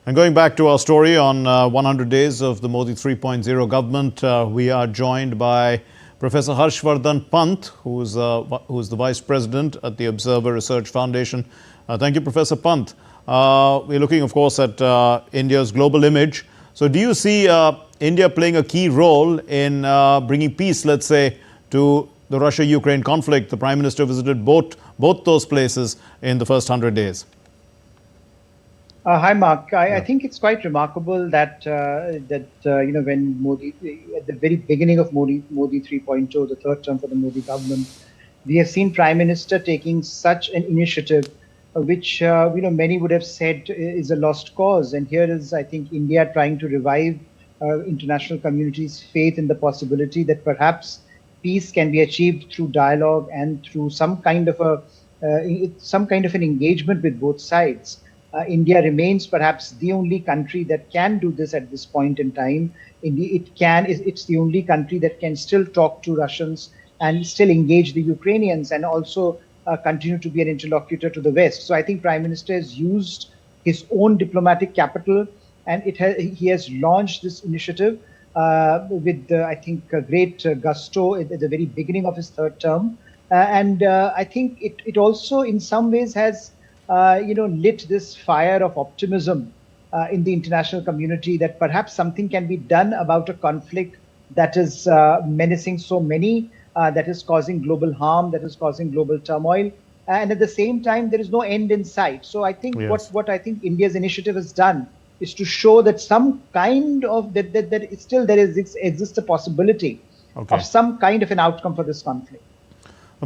And going back to our story on 100 days of the Modi 3.0 government, we are joined by Professor Harshvardhan Pant, who's the Vice President at the Observer Research Foundation. Thank you, Professor Pant. We're looking, of course, at India's global image. So do you see India playing a key role in bringing peace, let's say, to the Russia-Ukraine conflict? The Prime Minister visited both those places in the first 100 days. Hi, Mark. I think it's quite remarkable that when Modi, at the very beginning of Modi 3.0, the third term for the Modi government, we have seen Prime Minister taking such an initiative, which many would have said is a lost cause. And here is, I think, India trying to revive international community's faith in the possibility that perhaps peace can be achieved through dialogue and through some kind of an engagement with both sides. India remains perhaps the only country that can do this at this point in time. It's the only country that can still talk to Russians and still engage the Ukrainians and also continue to be an interlocutor to the West. So I think Prime Minister has used his own diplomatic capital, and he has launched this initiative with, I think, great gusto at the very beginning of his third term. I think it also in some ways has lit this fire of optimism in the international community that perhaps something can be done about a conflict that is menacing so many, that is causing global harm, that is causing global turmoil. And at the same time, there is no end in sight. So I think yes. what I think India's initiative has done is to show that some kind of, exists a possibility of some kind of an outcome for this conflict.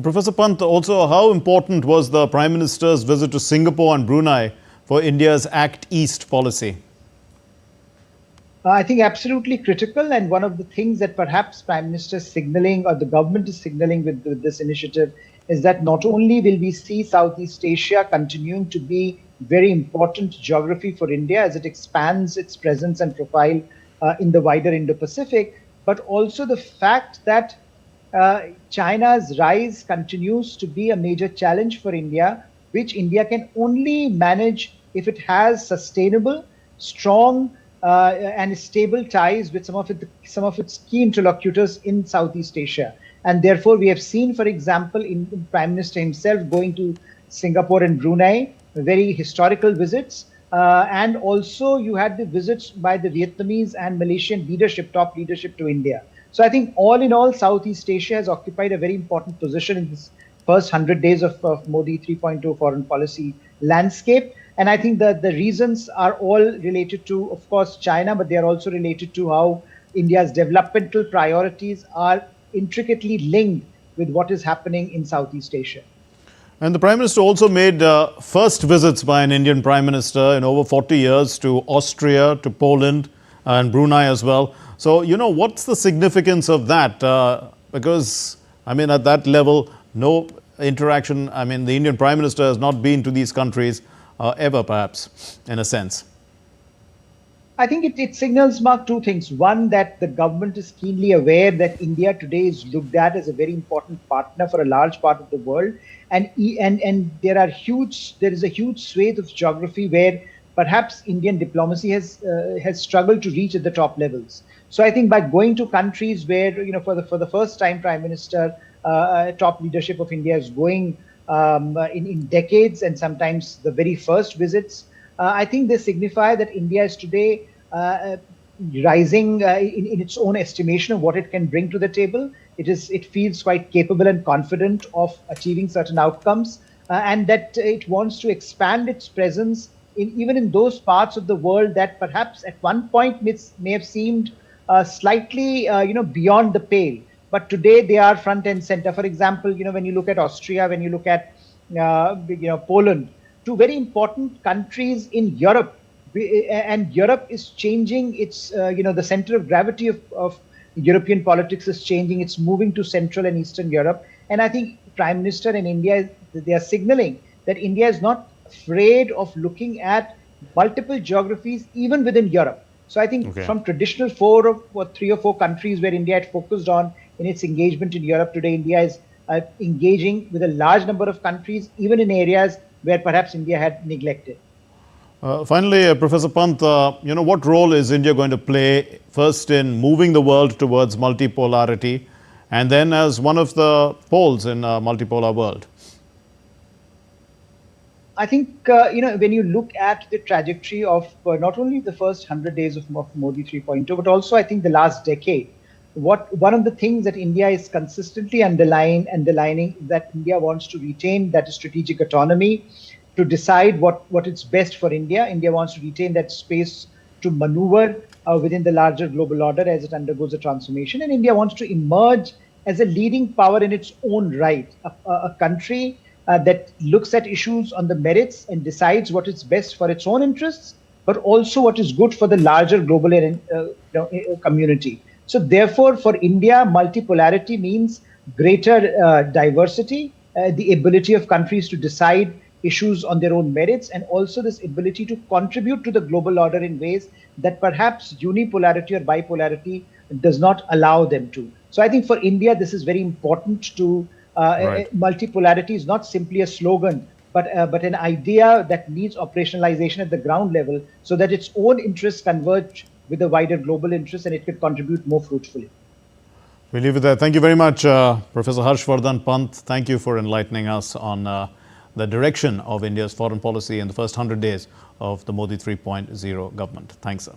Professor Pant, also, how important was the Prime Minister's visit to Singapore and Brunei for India's Act East policy? I think absolutely critical, and one of the things that perhaps Prime Minister is signaling, or the government is signaling with this initiative, is that not only will we see Southeast Asia continuing to be very important geography for India as it expands its presence and profile in the wider Indo-Pacific, but also the fact that China's rise continues to be a major challenge for India, which India can only manage if it has sustainable, strong, and stable ties with some of its key interlocutors in Southeast Asia. And therefore, we have seen, for example, in Prime Minister himself going to Singapore and Brunei, very historical visits. And also, you had the visits by the Vietnamese and Malaysian top leadership to India. So I think all in all, Southeast Asia has occupied a very important position in this first 100 days of Modi 3.0 foreign policy landscape. And I think that the reasons are all related to, of course, China, but they are also related to how India's developmental priorities are intricately linked with what is happening in Southeast Asia. And the Prime Minister also made first visits by an Indian Prime Minister in over 40 years to Austria, to Poland, and Brunei as well. So, what's the significance of that? Because, at that level, no interaction. The Indian Prime Minister has not been to these countries ever, perhaps, in a sense. I think it signals, Mark, two things. One, that the government is keenly aware that India today is looked at as a very important partner for a large part of the world. And there is a huge swathe of geography where perhaps Indian diplomacy has struggled to reach at the top levels. So I think by going to countries where, for the first time, Prime Minister, top leadership of India is going in decades, and sometimes the very first visits, I think they signify that India is today rising in its own estimation of what it can bring to the table. It feels quite capable and confident of achieving certain outcomes, and that it wants to expand its presence even in those parts of the world that perhaps at one point may have seemed slightly, beyond the pale. But today they are front and center. For example, when you look at Austria, when you look at, Poland, two very important countries in Europe, and Europe is changing its, the center of gravity of European politics is changing. It's moving to Central and Eastern Europe. And I think Prime Minister in India, they are signaling that India is not afraid of looking at multiple geographies, even within Europe. So I think from traditional three or four countries where India had focused on in its engagement in Europe, today India is engaging with a large number of countries, even in areas where perhaps India had neglected. Finally, Professor Pant, what role is India going to play first in moving the world towards multipolarity and then as one of the poles in a multipolar world? I think, when you look at the trajectory of not only the first 100 days of Modi 3.0, but also I think the last decade, one of the things that India is consistently underlining that India wants to retain that strategic autonomy to decide what is best for India. India wants to retain that space to maneuver within the larger global order as it undergoes a transformation. And India wants to emerge as a leading power in its own right, a country that looks at issues on the merits and decides what is best for its own interests, but also what is good for the larger global community. So therefore, for India, multipolarity means greater diversity, the ability of countries to decide issues on their own merits, and also this ability to contribute to the global order in ways that perhaps unipolarity or bipolarity does not allow them to. So I think for India, this is very important to multipolarity is not simply a slogan, but an idea that needs operationalization at the ground level so that its own interests converge with the wider global interests and it could contribute more fruitfully. We'll leave it there. Thank you very much, Professor Harshvardhan Pant. Thank you for enlightening us on the direction of India's foreign policy in the first 100 days of the Modi 3.0 government. Thanks, sir.